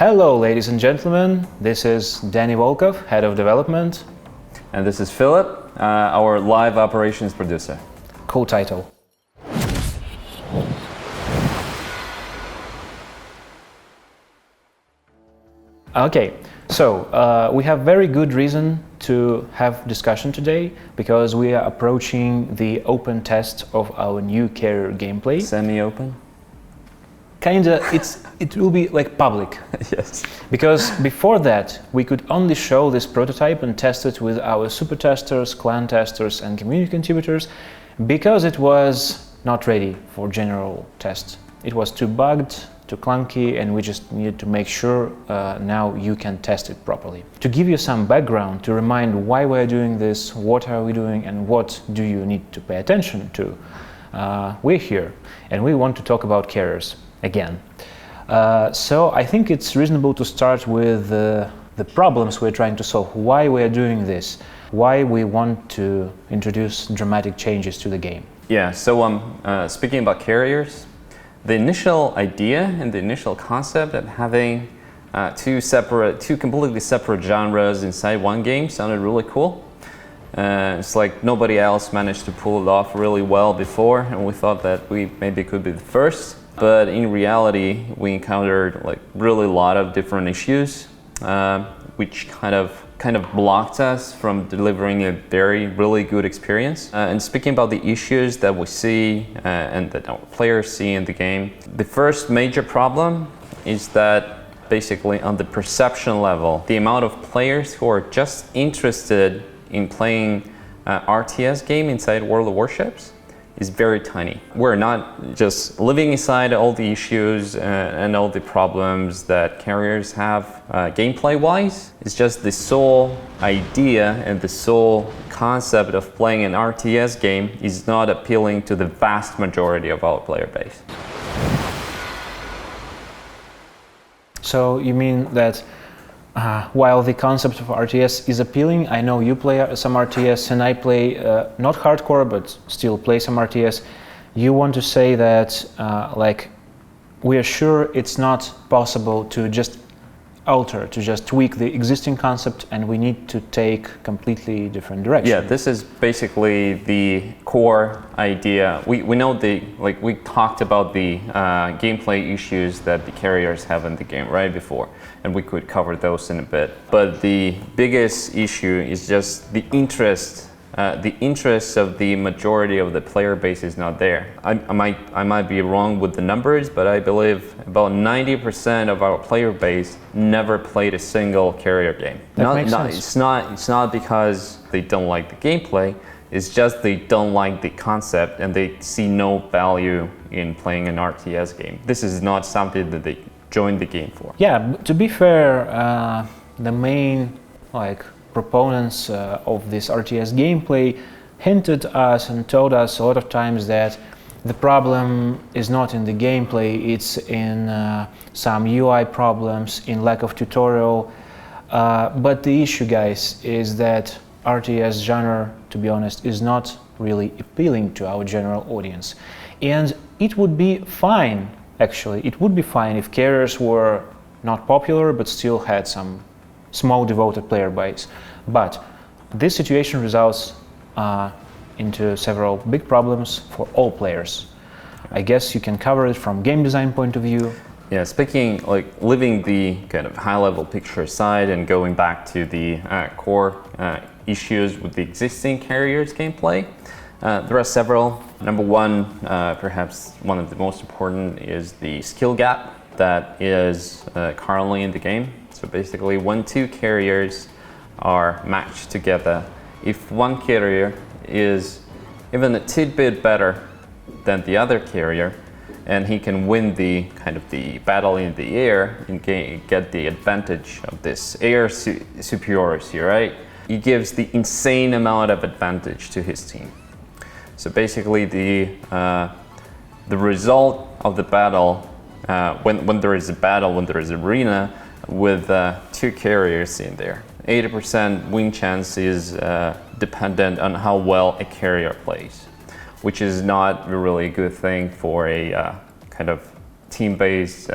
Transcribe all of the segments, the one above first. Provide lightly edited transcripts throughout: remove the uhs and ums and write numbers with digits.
Hello, ladies and gentlemen. This is Danny Volkov, Head of Development. And this is Philip, our live operations producer. Cool title. Okay, so we have very good reason to have discussion today because we are approaching the open test of our new carrier gameplay. Semi-open? Kinda, it will be like public. Yes. Because before that, we could only show this prototype and test it with our super testers, clan testers, and community contributors because it was not ready for general test. It was too bugged, too clunky, and we just needed to make sure now you can test it properly. To give you some background, to remind why we're doing this, what are we doing, and what do you need to pay attention to, we're here and we want to talk about carriers again. So I think it's reasonable to start with the problems we're trying to solve, why we're doing this, why we want to introduce dramatic changes to the game. Yeah, so speaking about carriers, the initial idea and the initial concept of having two completely separate genres inside one game sounded really cool. It's like nobody else managed to pull it off really well before, and we thought that we maybe could be the first. But in reality, we encountered like really a lot of different issues, which kind of blocked us from delivering a really good experience. And speaking about the issues that we see and that our players see in the game, the first major problem is that basically on the perception level, the amount of players who are just interested in playing RTS game inside World of Warships is very tiny. We're not just living inside all the issues and all the problems that carriers have gameplay-wise. It's just the sole idea and the sole concept of playing an RTS game is not appealing to the vast majority of our player base. So you mean that while the concept of RTS is appealing, I know you play some RTS and I play not hardcore but still play some RTS. You want to say that like we are sure it's not possible to just alter, to just tweak the existing concept, and we need to take completely different direction. Yeah, this is basically the core idea. We know we talked about the gameplay issues that the carriers have in the game right before, and we could cover those in a bit. But the biggest issue is just the interest. The interest of the majority of the player base is not there. I might be wrong with the numbers, but I believe about 90% of our player base never played a single carrier game. Makes sense. It's not because they don't like the gameplay. It's just they don't like the concept and they see no value in playing an RTS game. This is not something that they joined the game for. Yeah, to be fair, the main proponents of this RTS gameplay hinted us and told us a lot of times that the problem is not in the gameplay, it's in some UI problems, in lack of tutorial. But the issue, guys, is that RTS genre, to be honest, is not really appealing to our general audience. And it would be fine, actually, it would be fine if carriers were not popular but still had some small devoted player base. But this situation results into several big problems for all players. I guess you can cover it from game design point of view. Yeah, speaking leaving the kind of high-level picture aside and going back to the core issues with the existing carriers gameplay, there are several. Number one, perhaps one of the most important, is the skill gap that is currently in the game. So basically, when two carriers are matched together, if one carrier is even a tidbit better than the other carrier, and he can win the battle in the air and get the advantage of this air superiority, right? He gives the insane amount of advantage to his team. So basically, the result of the battle, when there is a battle, when there is an arena with two carriers in there, 80% win chance is dependent on how well a carrier plays, which is not a really good thing for a kind of team-based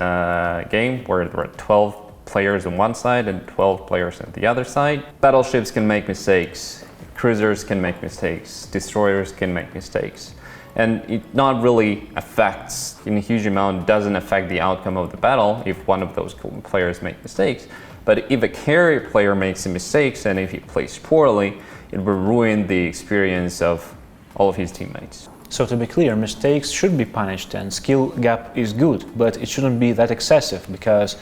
game where there are 12 players on one side and 12 players on the other side. Battleships can make mistakes, cruisers can make mistakes, destroyers can make mistakes. And it not really affects, in a huge amount, doesn't affect the outcome of the battle if one of those players make mistakes. But if a carrier player makes some mistakes and if he plays poorly, it will ruin the experience of all of his teammates. So to be clear, mistakes should be punished and skill gap is good, but it shouldn't be that excessive, because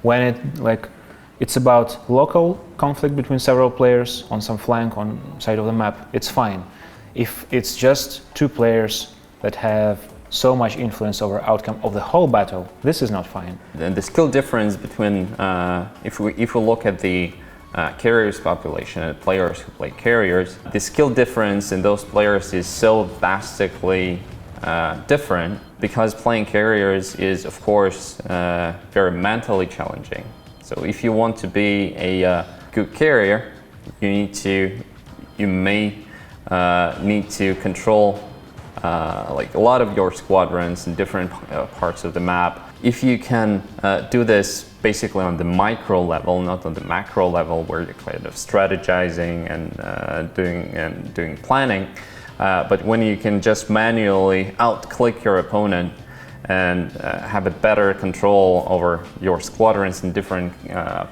when it's about local conflict between several players on some flank on side of the map, it's fine. If it's just two players that have so much influence over outcome of the whole battle, this is not fine. And the skill difference between, if we look at the carriers population and players who play carriers, the skill difference in those players is so vastly different, because playing carriers is, of course, very mentally challenging. So if you want to be a good carrier, you may need to control like a lot of your squadrons in different parts of the map. If you can do this basically on the micro level, not on the macro level, where you're kind of strategizing and doing planning, but when you can just manually out-click your opponent and have a better control over your squadrons in different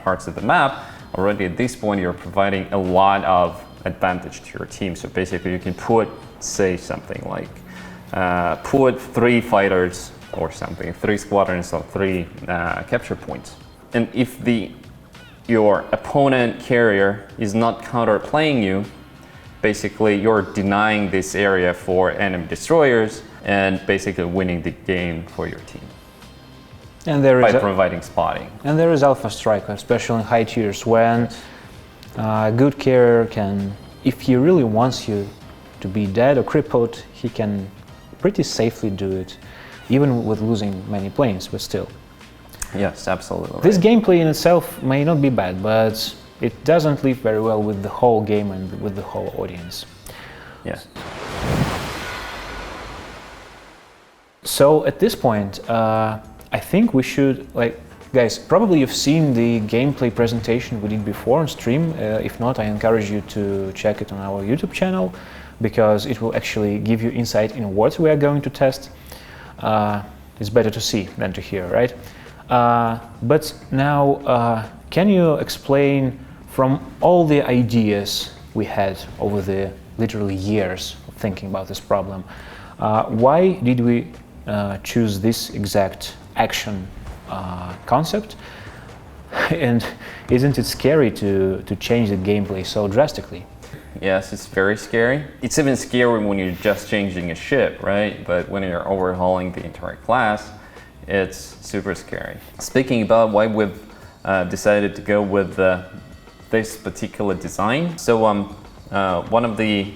parts of the map, already at this point you're providing a lot of advantage to your team. So basically you can put, say something like, put 3 fighters or something, 3 squadrons or 3 capture points. And if your opponent carrier is not counterplaying you, basically you're denying this area for enemy destroyers and basically winning the game for your team. And there is by providing spotting. And there is Alpha Striker, especially in high tiers, when a good carrier can, if he really wants you to be dead or crippled, he can pretty safely do it, even with losing many planes, but still. Yes, absolutely. This gameplay in itself may not be bad, but it doesn't live very well with the whole game and with the whole audience. Yes. So at this point, I think we should, guys, probably you've seen the gameplay presentation we did before on stream. If not, I encourage you to check it on our YouTube channel, because it will actually give you insight in what we are going to test. It's better to see than to hear, right? But now, can you explain, from all the ideas we had over the literally years of thinking about this problem, why did we choose this exact action concept? And isn't it scary to change the gameplay so drastically? Yes, it's very scary. It's even scary when you're just changing a ship, right? But when you're overhauling the entire class, it's super scary. Speaking about why we've decided to go with this particular design. So one of the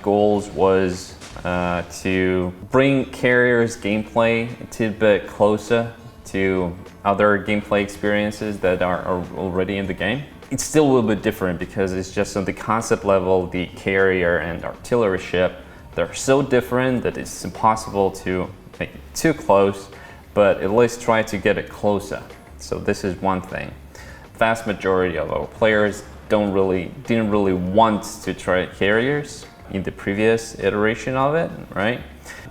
goals was to bring carriers gameplay a tidbit closer to other gameplay experiences that are already in the game. It's still a little bit different because it's just on the concept level, the carrier and artillery ship, they're so different that it's impossible to make it too close, but at least try to get it closer. So this is one thing. Vast majority of our players didn't really want to try carriers in the previous iteration of it, right?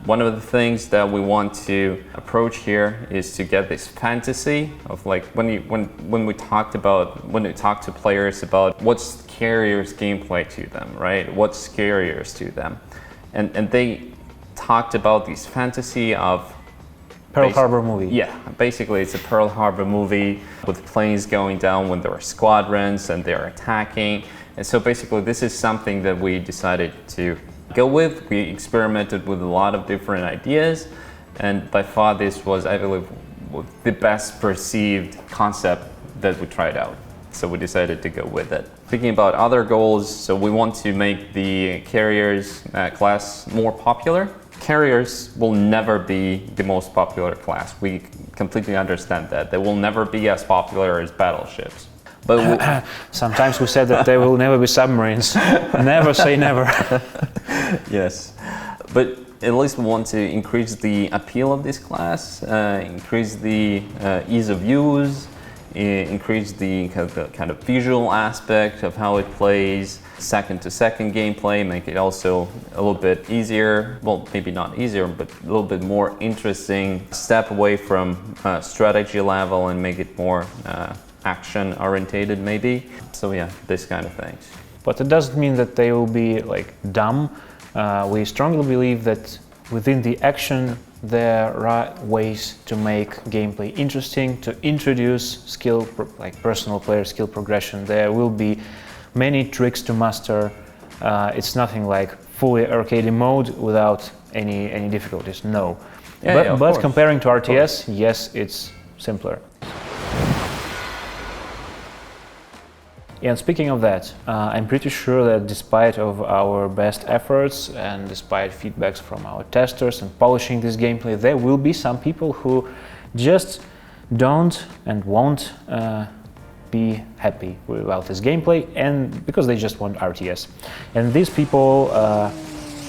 One of the things that we want to approach here is to get this fantasy of when we talk to players about what's carriers gameplay to them, right? What's carriers to them, and they talked about this fantasy of Pearl Harbor movie. Yeah, basically it's a Pearl Harbor movie with planes going down when there are squadrons and they're attacking. And so basically this is something that we decided to go with. We experimented with a lot of different ideas, and by far this was, I believe, the best perceived concept that we tried out. So we decided to go with it. Thinking about other goals, so we want to make the carriers class more popular. Carriers will never be the most popular class. We completely understand that. They will never be as popular as battleships. But sometimes we said that they will never be submarines. Never say never. Yes, but at least we want to increase the appeal of this class, increase the ease of use, increase the kind of visual aspect of how it plays, second-to-second gameplay, make it also a little bit easier, well, maybe not easier, but a little bit more interesting, step away from strategy level and make it more action-orientated maybe. So yeah, this kind of things. But it doesn't mean that they will be like dumb. We strongly believe that within the action there are ways to make gameplay interesting, to introduce skill, like personal player skill progression. There will be many tricks to master. It's nothing like fully arcade mode without any difficulties. No. But comparing to RTS, yes, it's simpler. And speaking of that, I'm pretty sure that despite of our best efforts and despite feedbacks from our testers and polishing this gameplay, there will be some people who just don't and won't be happy about this gameplay, and because they just want RTS. And these people,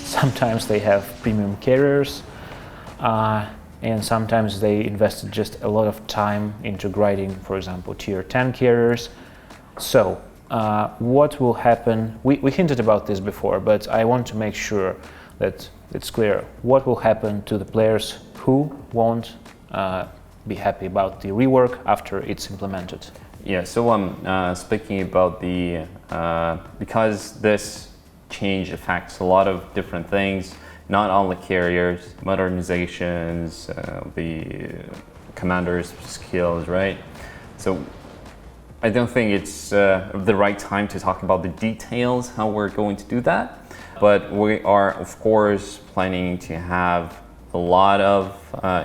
sometimes they have premium carriers, and sometimes they invested just a lot of time into grinding, for example, tier 10 carriers. So, what will happen? We hinted about this before, but I want to make sure that it's clear. What will happen to the players who won't be happy about the rework after it's implemented? Yeah, so I'm speaking about the, because this change affects a lot of different things, not only carriers, modernizations, the commanders' skills, right? So I don't think it's the right time to talk about the details, how we're going to do that. But we are, of course, planning to have a lot of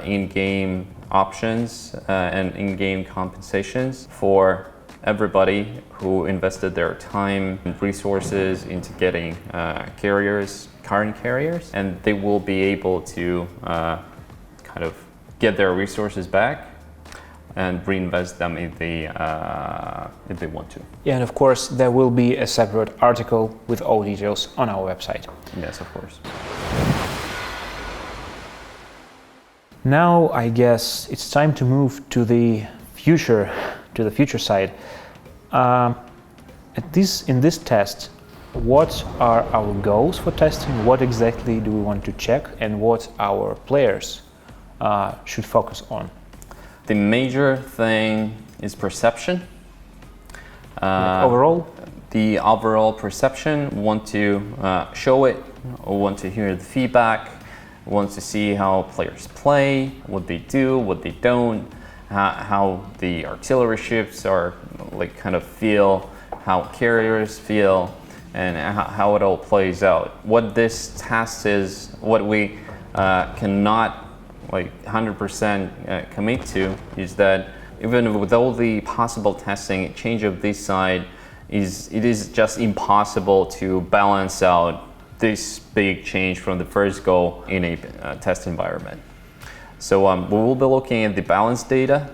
in-game options and in-game compensations for everybody who invested their time and resources into getting current carriers, and they will be able to kind of get their resources back and reinvest them if they want to. Yeah, and of course there will be a separate article with all details on our website. Yes, of course. Now I guess it's time to move to the future side. In this test, what are our goals for testing? What exactly do we want to check, and what our players should focus on? The major thing is perception. Overall? The overall perception, want to show it, or want to hear the feedback, want to see how players play, what they do, what they don't, how the artillery ships are like kind of feel, how carriers feel, and how it all plays out. What this test is, what we cannot like 100% commit to, is that even with all the possible testing, change of this side it is just impossible to balance out this big change from the first go in a test environment. So we will be looking at the balance data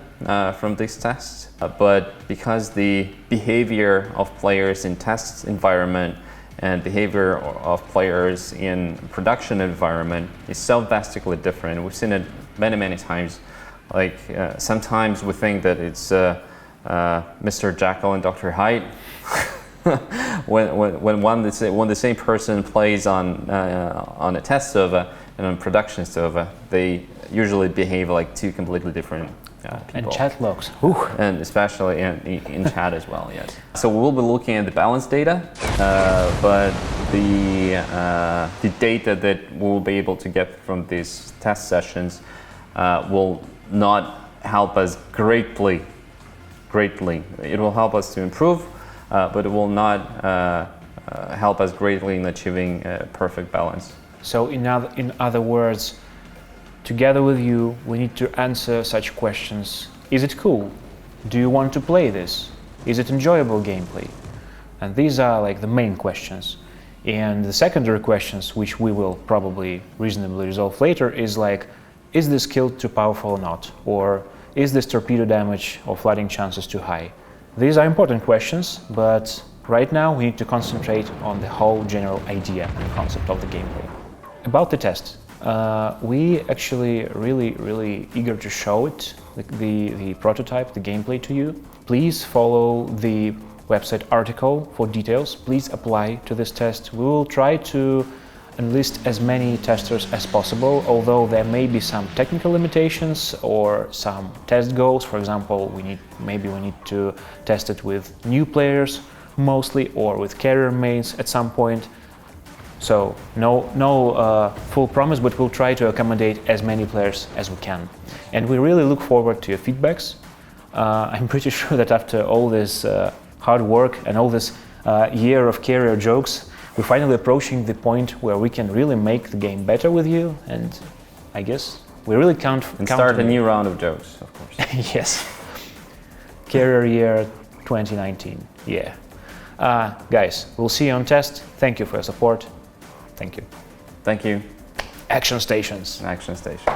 from these tests, but because the behavior of players in test environment and behavior of players in production environment is so drastically different. We've seen it many times. Like sometimes we think that it's Mr. Jekyll and Dr. Hyde. when the same person plays on a test server and on production server, they usually behave like two completely different people. And chat logs. And especially in chat as well, yes. So we'll be looking at the balance data, but the data that we'll be able to get from these test sessions will not help us greatly. It will help us to improve, but it will not help us greatly in achieving a perfect balance. So in other words, together with you, we need to answer such questions. Is it cool? Do you want to play this? Is it enjoyable gameplay? And these are like the main questions. And the secondary questions, which we will probably reasonably resolve later, is like, is this skill too powerful or not? Or is this torpedo damage or flooding chances too high? These are important questions, but right now we need to concentrate on the whole general idea and concept of the gameplay. About the test. We actually really eager to show it, the prototype, the gameplay to you. please follow the website article for details. Please apply to this test. We will try to enlist as many testers as possible, although there may be some technical limitations or some test goals. For example, maybe we need to test it with new players mostly, or with carrier mains at some point. So no full promise, but we'll try to accommodate as many players as we can. And we really look forward to your feedbacks. I'm pretty sure that after all this hard work and all this year of carrier jokes, we're finally approaching the point where we can really make the game better with you, and I guess we really count start a new round of jokes, of course. Yes. Carrier year 2019. Yeah. Guys, we'll see you on test. Thank you for your support. Thank you. Thank you. Action stations. Action stations.